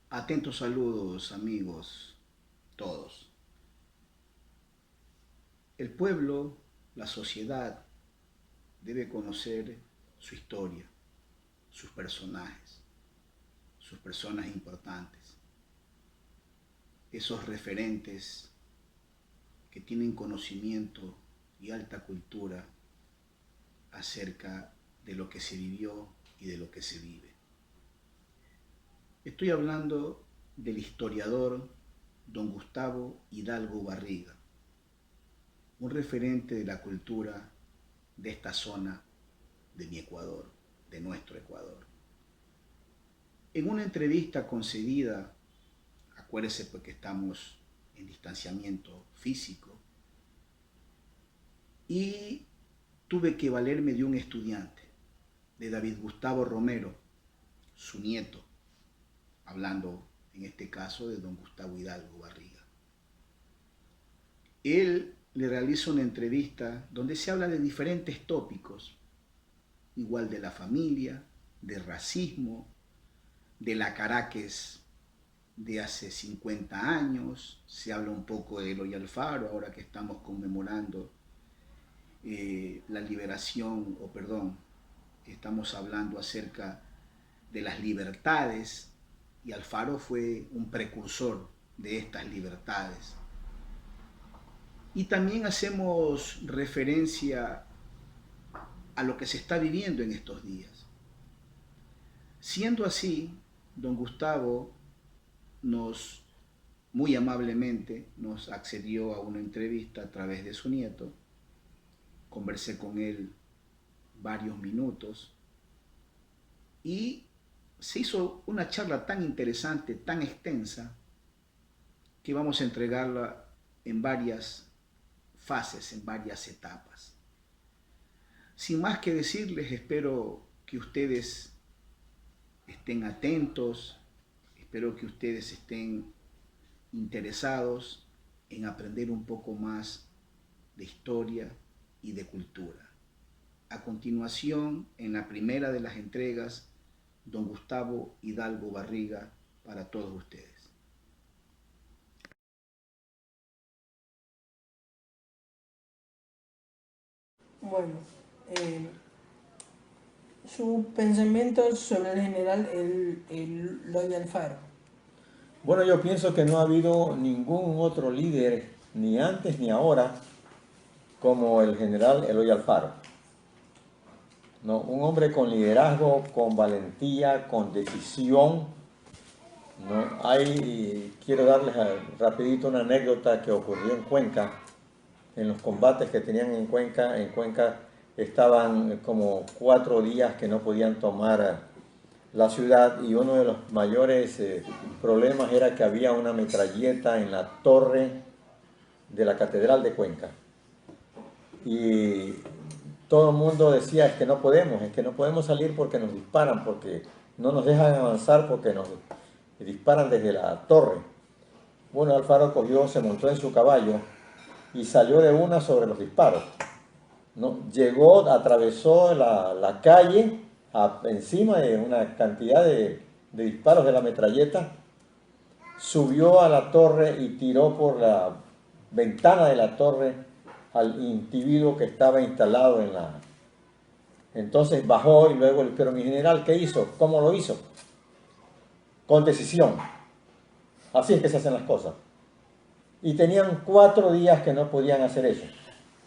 Atentos saludos, amigos, todos. El pueblo, la sociedad, debe conocer su historia, sus personajes, sus personas importantes, esos referentes que tienen conocimiento y alta cultura acerca de lo que se vivió y de lo que se vive. Estoy hablando del historiador don Gustavo Hidalgo Barriga, un referente de la cultura de esta zona de mi Ecuador, de nuestro Ecuador. En una entrevista concedida, acuérdese porque estamos en distanciamiento físico, y tuve que valerme de un estudiante, de David Gustavo Romero, su nieto, hablando en este caso de don Gustavo Hidalgo Barriga. Él le realiza una entrevista donde se habla de diferentes tópicos, igual de la familia, de racismo, de la Caracas de hace 50 años, se habla un poco de Eloy Alfaro, ahora que estamos conmemorando la liberación, o perdón, estamos hablando acerca de las libertades, y Alfaro fue un precursor de estas libertades. Y también hacemos referencia a lo que se está viviendo en estos días. Siendo así, don Gustavo nos, muy amablemente, nos accedió a una entrevista a través de su nieto. Conversé con él varios minutos y se hizo una charla tan interesante, tan extensa, que vamos a entregarla en varias fases, en varias etapas. Sin más que decirles, espero que ustedes estén atentos, espero que ustedes estén interesados en aprender un poco más de historia y de cultura. A continuación, en la primera de las entregas, don Gustavo Hidalgo Barriga para todos ustedes. Bueno, eh, su pensamiento sobre el general Eloy Alfaro. Bueno, yo pienso que no ha habido ningún otro líder, ni antes ni ahora, como el general Eloy Alfaro. ¿No? Un hombre con liderazgo, con valentía, con decisión. ¿No? Quiero darles rapidito una anécdota que ocurrió en Cuenca, en los combates que tenían en Cuenca. En Cuenca estaban como 4 días que no podían tomar la ciudad, y uno de los mayores problemas era que había una metralleta en la torre de la Catedral de Cuenca. Y todo el mundo decía, es que no podemos salir porque nos disparan, porque no nos dejan avanzar, porque nos disparan desde la torre. Bueno, Alfaro cogió, se montó en su caballo y salió de una sobre los disparos. ¿No? Llegó, atravesó la calle encima de una cantidad de disparos de la metralleta, subió a la torre y tiró por la ventana de la torre al individuo que estaba instalado en la... Entonces bajó y luego, pero mi general, ¿qué hizo? ¿Cómo lo hizo? Con decisión. Así es que se hacen las cosas. Y tenían 4 días que no podían hacer eso,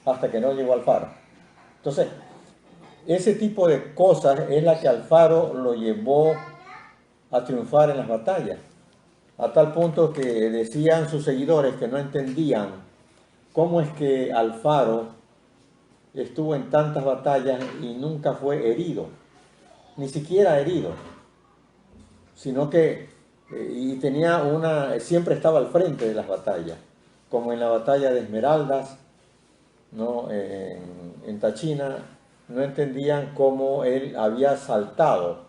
hasta que no llegó Alfaro. Entonces, ese tipo de cosas es la que Alfaro lo llevó a triunfar en las batallas, a tal punto que decían sus seguidores que no entendían cómo es que Alfaro estuvo en tantas batallas y nunca fue herido, ni siquiera herido, sino que y siempre estaba al frente de las batallas, como en la batalla de Esmeraldas, ¿no? En Táchira. No entendían cómo él había saltado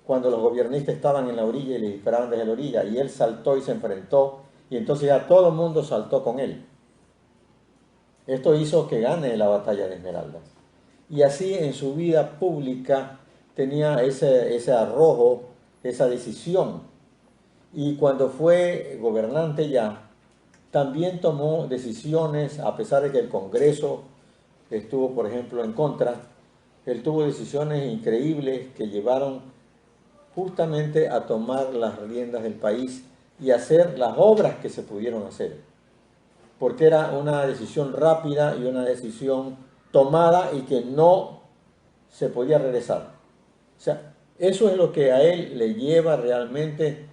cuando los gobiernistas estaban en la orilla y le disparaban desde la orilla, y él saltó y se enfrentó, y entonces ya todo el mundo saltó con él. Esto hizo que gane la batalla de Esmeraldas. Y así en su vida pública tenía ese arrojo, esa decisión. y cuando fue gobernante ya, también tomó decisiones, a pesar de que el Congreso estuvo, por ejemplo, en contra. Él tuvo decisiones increíbles que llevaron justamente a tomar las riendas del país y hacer las obras que se pudieron hacer. Porque era una decisión rápida y una decisión tomada y que no se podía regresar. O sea, eso es lo que a él le lleva realmente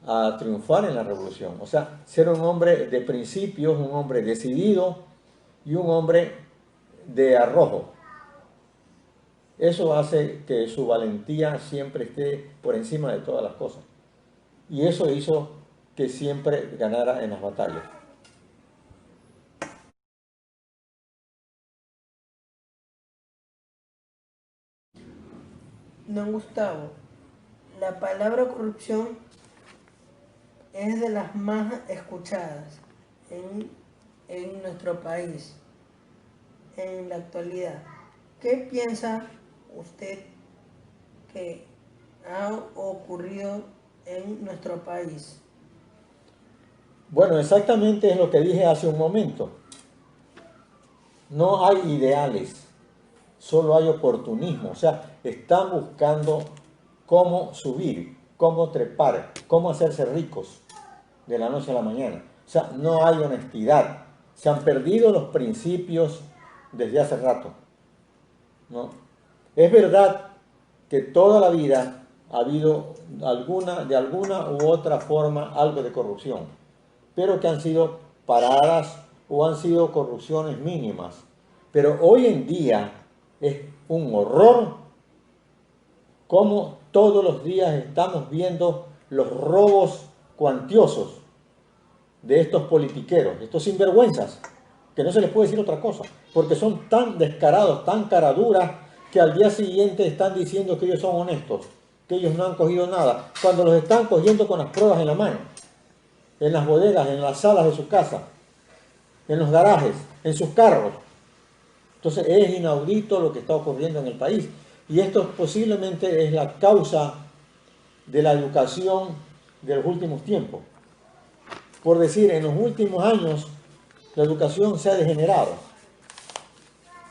a triunfar en la revolución. O sea, ser un hombre de principios, un hombre decidido y un hombre de arrojo. Eso hace que su valentía siempre esté por encima de todas las cosas. Y eso hizo que siempre ganara en las batallas. Don Gustavo, la palabra corrupción es de las más escuchadas en nuestro país en la actualidad. ¿Qué piensa usted que ha ocurrido en nuestro país? Bueno, exactamente es lo que dije hace un momento. No hay ideales, solo hay oportunismo. O sea, están buscando cómo subir, cómo trepar, cómo hacerse ricos de la noche a la mañana. O sea, no hay honestidad. Se han perdido los principios desde hace rato, ¿no? Es verdad que toda la vida ha habido de alguna u otra forma algo de corrupción, pero que han sido paradas o han sido corrupciones mínimas. Pero hoy en día es un horror cómo todos los días estamos viendo los robos cuantiosos de estos politiqueros, de estos sinvergüenzas, que no se les puede decir otra cosa, porque son tan descarados, tan caraduras, que al día siguiente están diciendo que ellos son honestos, que ellos no han cogido nada, cuando los están cogiendo con las pruebas en la mano, en las bodegas, en las salas de su casa, en los garajes, en sus carros. Entonces es inaudito lo que está ocurriendo en el país. Y esto posiblemente es la causa de la educación de los últimos tiempos. Por decir, en los últimos años la educación se ha degenerado.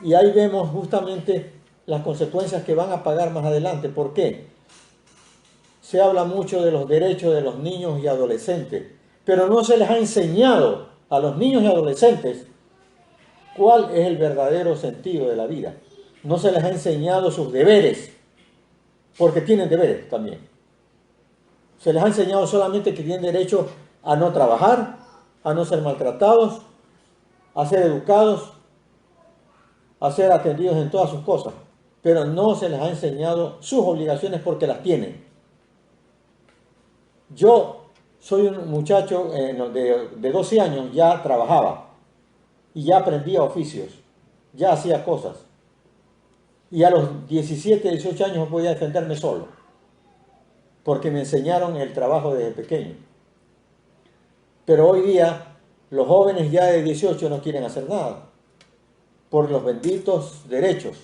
Y ahí vemos justamente las consecuencias que van a pagar más adelante. ¿Por qué? Se habla mucho de los derechos de los niños y adolescentes, pero no se les ha enseñado a los niños y adolescentes cuál es el verdadero sentido de la vida. No se les ha enseñado sus deberes, porque tienen deberes también. Se les ha enseñado solamente que tienen derecho a no trabajar, a no ser maltratados, a ser educados, a ser atendidos en todas sus cosas, pero no se les ha enseñado sus obligaciones porque las tienen. Yo soy un muchacho de 12 años, ya trabajaba y ya aprendía oficios, ya hacía cosas. Y a los 17, 18 años podía defenderme solo, porque me enseñaron el trabajo desde pequeño. Pero hoy día los jóvenes ya de 18 no quieren hacer nada, por los benditos derechos.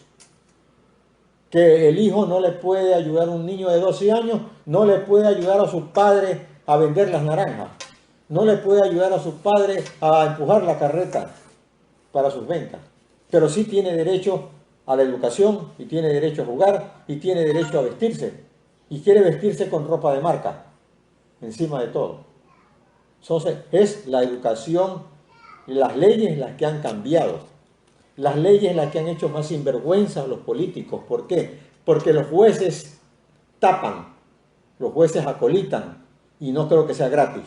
Que el hijo no le puede ayudar a un niño de 12 años, no le puede ayudar a su padre a vender las naranjas, no le puede ayudar a su padre a empujar la carreta para sus ventas, pero sí tiene derecho a la educación y tiene derecho a jugar y tiene derecho a vestirse y quiere vestirse con ropa de marca encima de todo. Entonces es la educación y las leyes las que han cambiado. Las leyes las que han hecho más sinvergüenza a los políticos. ¿Por qué? Porque los jueces tapan, los jueces acolitan, y no creo que sea gratis.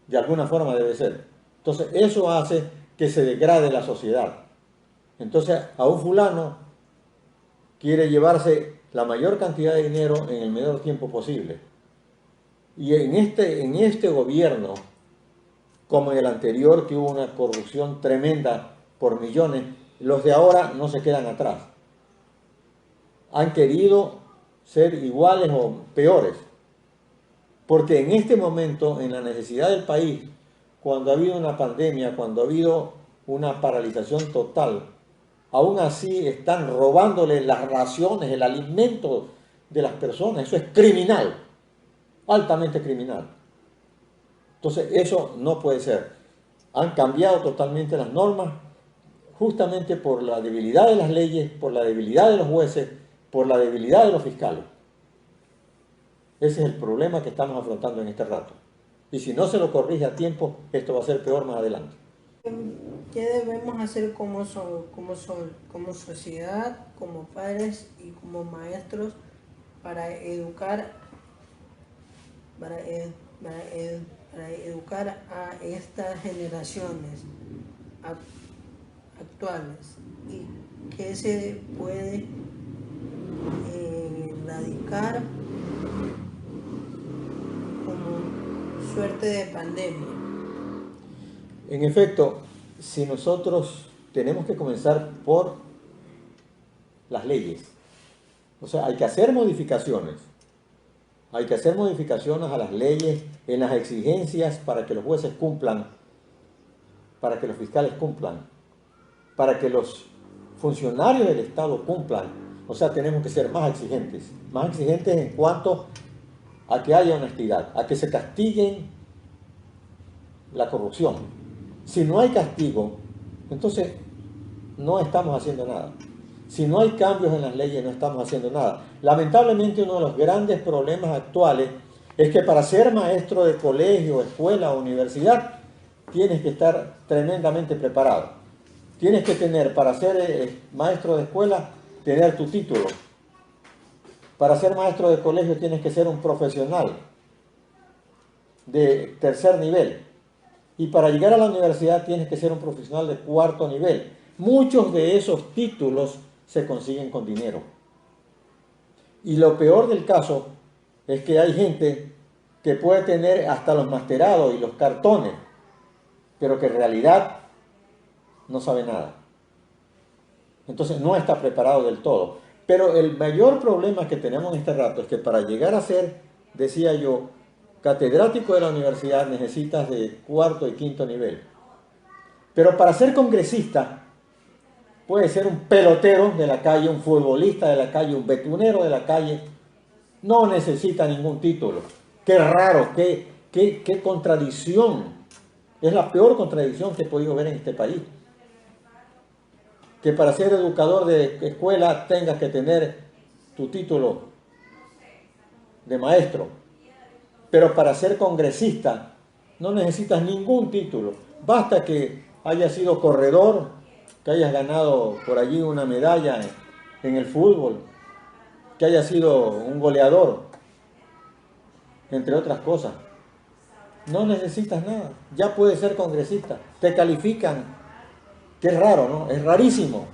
De alguna forma debe ser. Entonces eso hace que se degrade la sociedad. Entonces a un fulano quiere llevarse la mayor cantidad de dinero en el menor tiempo posible. Y en este gobierno, como en el anterior, que hubo una corrupción tremenda por millones, los de ahora no se quedan atrás. Han querido ser iguales o peores. Porque en este momento, en la necesidad del país, cuando ha habido una pandemia, cuando ha habido una paralización total, aún así están robándole las raciones, el alimento de las personas. Eso es criminal. altamente criminal. Entonces, eso no puede ser. Han cambiado totalmente las normas, justamente por la debilidad de las leyes, por la debilidad de los jueces, por la debilidad de los fiscales. Ese es el problema que estamos afrontando en este rato. Y si no se lo corrige a tiempo, esto va a ser peor más adelante. ¿Qué debemos hacer como sociedad, como padres y como maestros para educar a estas generaciones actuales? ¿Y qué se puede erradicar como suerte de pandemia? En efecto, si nosotros tenemos que comenzar por las leyes, o sea, hay que hacer modificaciones. Hay que hacer modificaciones a las leyes, en las exigencias para que los jueces cumplan, para que los fiscales cumplan, para que los funcionarios del Estado cumplan. O sea, tenemos que ser más exigentes en cuanto a que haya honestidad, a que se castiguen la corrupción. Si no hay castigo, entonces no estamos haciendo nada. Si no hay cambios en las leyes, no estamos haciendo nada. Lamentablemente, uno de los grandes problemas actuales es que para ser maestro de colegio, escuela o universidad, tienes que estar tremendamente preparado. Tienes que tener, para ser maestro de escuela, tener tu título. Para ser maestro de colegio tienes que ser un profesional de tercer nivel. Y para llegar a la universidad tienes que ser un profesional de cuarto nivel. Muchos de esos títulos se consiguen con dinero. Y lo peor del caso es que hay gente que puede tener hasta los masterados y los cartones, pero que en realidad no sabe nada. Entonces no está preparado del todo. Pero el mayor problema que tenemos en este rato es que para llegar a ser, decía yo, catedrático de la universidad necesitas de cuarto y quinto nivel. Pero para ser congresista puede ser un pelotero de la calle, un futbolista de la calle, un betunero de la calle. No necesita ningún título. Qué raro, qué contradicción. Es la peor contradicción que he podido ver en este país. Que para ser educador de escuela tengas que tener tu título de maestro. Pero para ser congresista no necesitas ningún título. Basta que hayas sido corredor, que hayas ganado por allí una medalla en el fútbol, que hayas sido un goleador, entre otras cosas. No necesitas nada, ya puedes ser congresista, te califican. Qué raro, ¿no? Es rarísimo.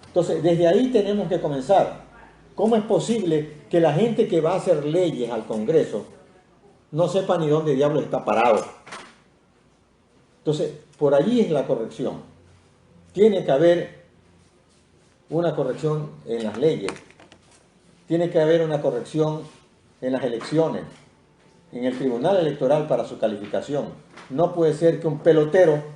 Entonces, desde ahí tenemos que comenzar. ¿Cómo es posible que la gente que va a hacer leyes al Congreso no sepa ni dónde diablos está parado? Entonces, por allí es la corrección. Tiene que haber una corrección en las leyes. Tiene que haber una corrección en las elecciones, en el Tribunal Electoral para su calificación. No puede ser que un pelotero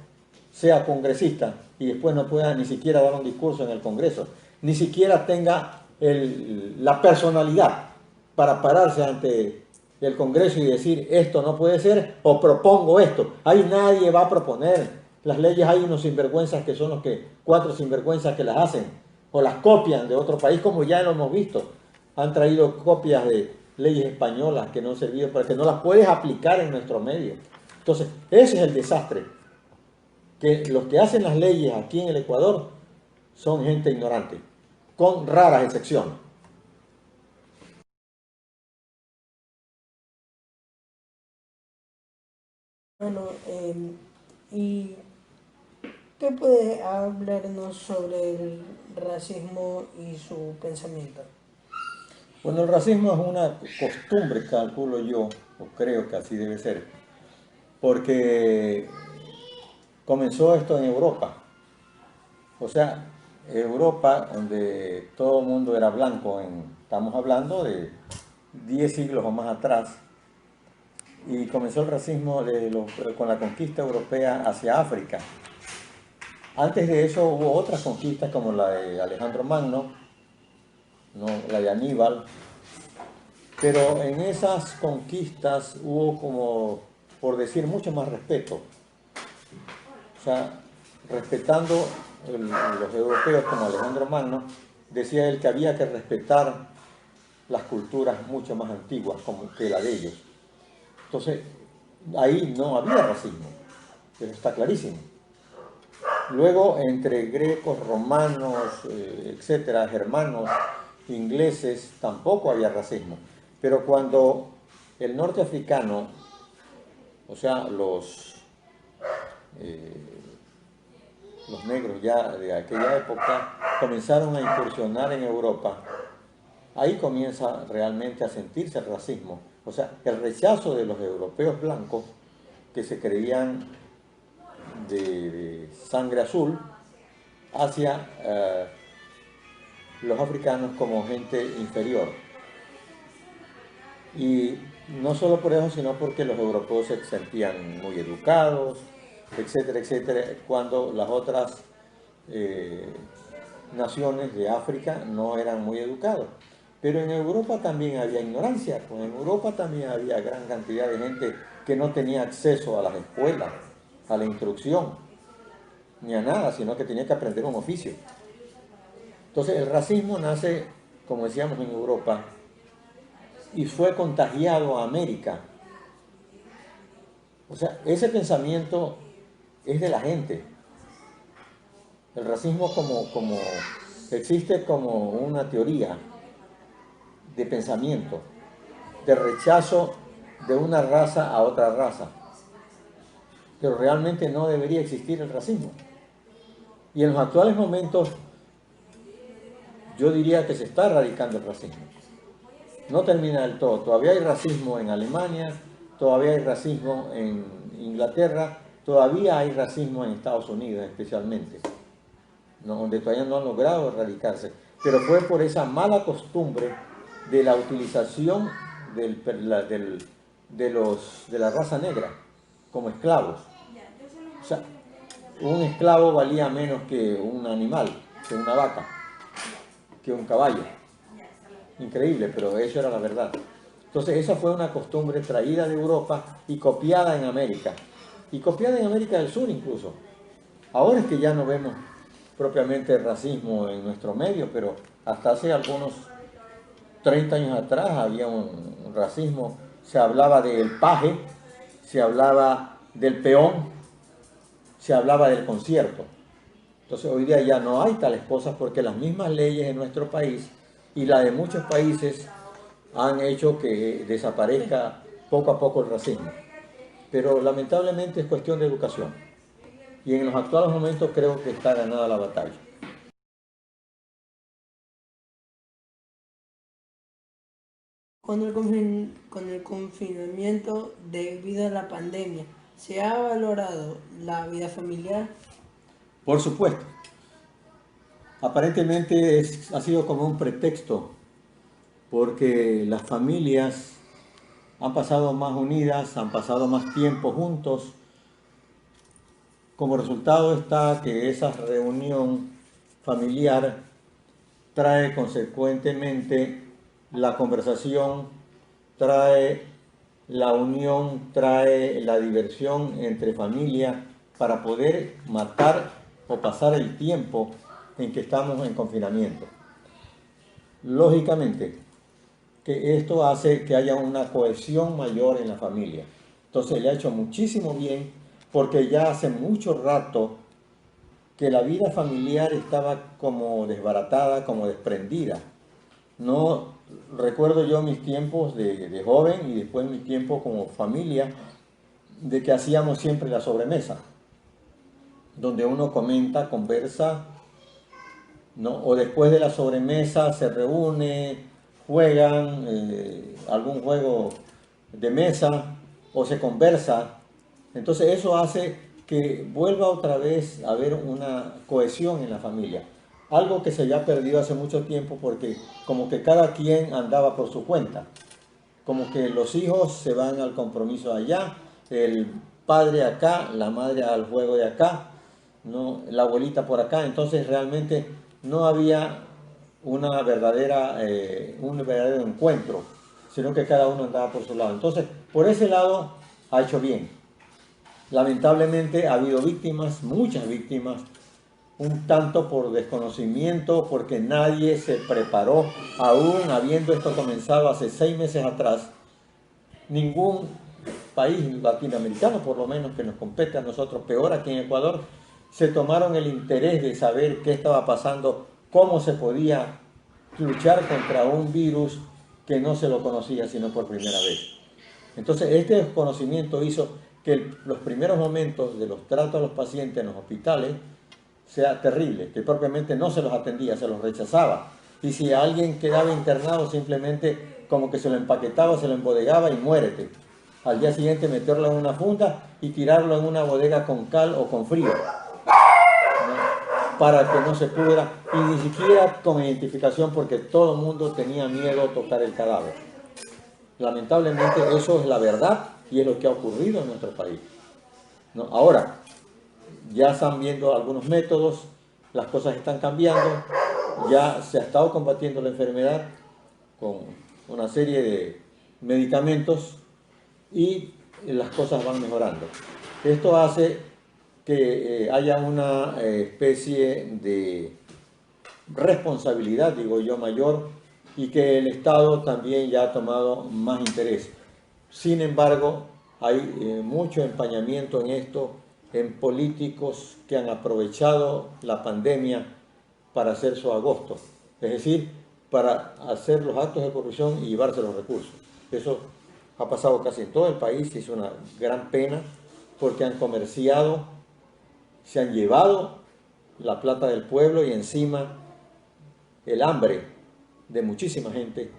sea congresista y después no pueda ni siquiera dar un discurso en el Congreso, ni siquiera tenga la personalidad para pararse ante el Congreso y decir esto no puede ser o propongo esto. Ahí nadie va a proponer. Las leyes hay unos sinvergüenzas que son los que, 4 sinvergüenzas que las hacen o las copian de otro país, como ya lo hemos visto. Han traído copias de leyes españolas que no han servido para que no las puedes aplicar en nuestro medio. Entonces, ese es el desastre. Que los que hacen las leyes aquí en el Ecuador son gente ignorante, con raras excepciones. Bueno, ¿y qué puede hablarnos sobre el racismo y su pensamiento? Bueno, el racismo es una costumbre, calculo yo, o creo que así debe ser, porque comenzó esto en Europa. O sea, Europa, donde todo el mundo era blanco, estamos hablando de 10 siglos o más atrás, y comenzó el racismo con la conquista europea hacia África. Antes de eso hubo otras conquistas como la de Alejandro Magno, ¿no? La de Aníbal, Pero en esas conquistas hubo como, por decir, mucho más respeto. O sea, respetando los europeos como Alejandro Magno, decía él que había que respetar las culturas mucho más antiguas como que la de ellos. Entonces, ahí no había racismo, eso está clarísimo. Luego, entre grecos, romanos, etcétera, germanos, ingleses, tampoco había racismo. Pero cuando el norteafricano, o sea, los negros ya de aquella época, comenzaron a incursionar en Europa, ahí comienza realmente a sentirse el racismo. O sea, el rechazo de los europeos blancos que se creían de sangre azul hacia los africanos como gente inferior. Y no solo por eso, sino porque los europeos se sentían muy educados, etcétera, etcétera, cuando las otras naciones de África no eran muy educados. Pero en Europa también había ignorancia, pues en Europa también había gran cantidad de gente que no tenía acceso a las escuelas, a la instrucción, ni a nada, sino que tenía que aprender un oficio. Entonces el racismo nace, como decíamos, en Europa y fue contagiado a América. O sea, ese pensamiento es de la gente. El racismo existe como una teoría de pensamiento, de rechazo de una raza a otra raza. Pero realmente no debería existir el racismo. Y en los actuales momentos yo diría que se está erradicando el racismo. No termina del todo. Todavía hay racismo en Alemania, todavía hay racismo en Inglaterra, todavía hay racismo en Estados Unidos especialmente, ¿no? Donde todavía no han logrado erradicarse. Pero fue por esa mala costumbre de la utilización de la raza negra como esclavos. O sea, un esclavo valía menos que un animal, que una vaca, que un caballo. Increíble, pero eso era la verdad. Entonces esa fue una costumbre traída de Europa y copiada en América. Y copiada en América del Sur incluso. Ahora es que ya no vemos propiamente racismo en nuestro medio, pero hasta hace algunos 30 años atrás había un racismo. Se hablaba del paje, se hablaba del peón, se hablaba del concierto. Entonces hoy día ya no hay tales cosas porque las mismas leyes en nuestro país y la de muchos países han hecho que desaparezca poco a poco el racismo. Pero lamentablemente es cuestión de educación. Y en los actuales momentos creo que está ganada la batalla. Con el confinamiento debido a la pandemia, ¿se ha valorado la vida familiar? Por supuesto. Aparentemente ha sido como un pretexto porque las familias han pasado más unidas, han pasado más tiempo juntos. Como resultado está que esa reunión familiar trae consecuentemente la conversación, trae la unión, trae la diversión entre familia para poder matar o pasar el tiempo en que estamos en confinamiento. Lógicamente, que esto hace que haya una cohesión mayor en la familia. Entonces le ha hecho muchísimo bien porque ya hace mucho rato que la vida familiar estaba como desbaratada, como desprendida. No recuerdo yo mis tiempos de joven y después mis tiempos como familia, de que hacíamos siempre la sobremesa, donde uno comenta, conversa, ¿no? O después de la sobremesa se reúne, juegan algún juego de mesa o se conversa. Entonces eso hace que vuelva otra vez a haber una cohesión en la familia. Algo que se había perdido hace mucho tiempo porque como que cada quien andaba por su cuenta. Como que los hijos se van al compromiso allá, el padre acá, la madre al juego de acá, ¿no? La abuelita por acá. Entonces realmente no había un verdadero encuentro sino que cada uno andaba por su lado. Entonces, por ese lado ha hecho bien. Lamentablemente ha habido víctimas, muchas víctimas, un tanto por desconocimiento, porque nadie se preparó, aún habiendo esto comenzado hace 6 meses atrás. Ningún país latinoamericano, por lo menos que nos compete a nosotros, peor aquí en Ecuador, se tomaron el interés de saber qué estaba pasando, cómo se podía luchar contra un virus que no se lo conocía sino por primera vez. Entonces, este desconocimiento hizo que los primeros momentos de los tratos a los pacientes en los hospitales sea terrible, que propiamente no se los atendía, se los rechazaba. Y si alguien quedaba internado, simplemente como que se lo empaquetaba, se lo embodegaba y muérete. Al día siguiente meterlo en una funda y tirarlo en una bodega con cal o con frío, ¿no? Para que no se pudra, y ni siquiera con identificación, porque todo el mundo tenía miedo a tocar el cadáver. Lamentablemente eso es la verdad y es lo que ha ocurrido en nuestro país, ¿no? Ahora, ya están viendo algunos métodos, las cosas están cambiando, ya se ha estado combatiendo la enfermedad con una serie de medicamentos y las cosas van mejorando. Esto hace que haya una especie de responsabilidad, digo yo, mayor, y que el Estado también ya ha tomado más interés. Sin embargo, hay mucho empañamiento en esto, en políticos que han aprovechado la pandemia para hacer su agosto, es decir, para hacer los actos de corrupción y llevarse los recursos. Eso ha pasado casi en todo el país y es una gran pena, porque han comerciado, se han llevado la plata del pueblo y encima el hambre de muchísima gente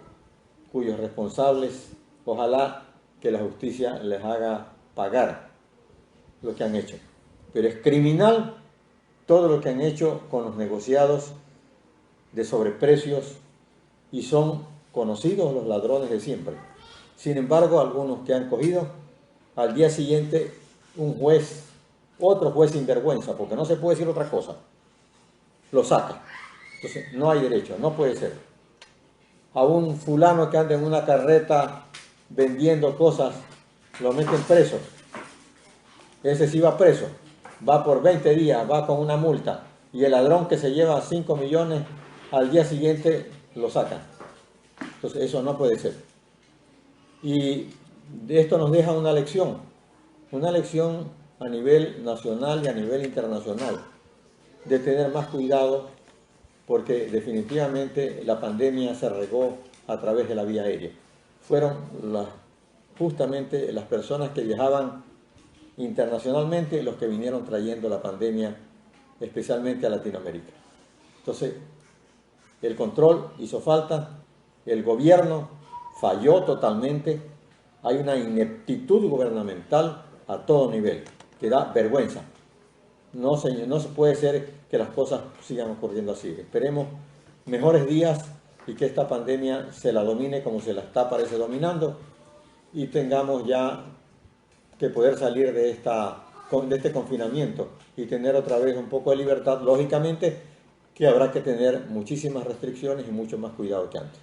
cuyos responsables, ojalá que la justicia les haga pagar lo que han hecho. Pero es criminal todo lo que han hecho con los negociados de sobreprecios y son conocidos los ladrones de siempre. Sin embargo, algunos que han cogido, al día siguiente un juez, otro juez sinvergüenza, porque no se puede decir otra cosa, lo saca. Entonces, no hay derecho, no puede ser. A un fulano que anda en una carreta vendiendo cosas, lo meten preso. Ese sí va preso, va por 20 días, va con una multa. Y el ladrón que se lleva 5 millones, al día siguiente lo sacan. Entonces, eso no puede ser. Y de esto nos deja una lección a nivel nacional y a nivel internacional, de tener más cuidado, porque definitivamente la pandemia se regó a través de la vía aérea. Fueron justamente las personas que viajaban internacionalmente los que vinieron trayendo la pandemia, especialmente a Latinoamérica. Entonces, el control hizo falta, el gobierno falló totalmente, hay una ineptitud gubernamental a todo nivel, que da vergüenza. No se puede ser que las cosas sigan ocurriendo así. Esperemos mejores días y que esta pandemia se la domine como se la parece dominando, y tengamos ya que poder salir de este confinamiento y tener otra vez un poco de libertad. Lógicamente que habrá que tener muchísimas restricciones y mucho más cuidado que antes.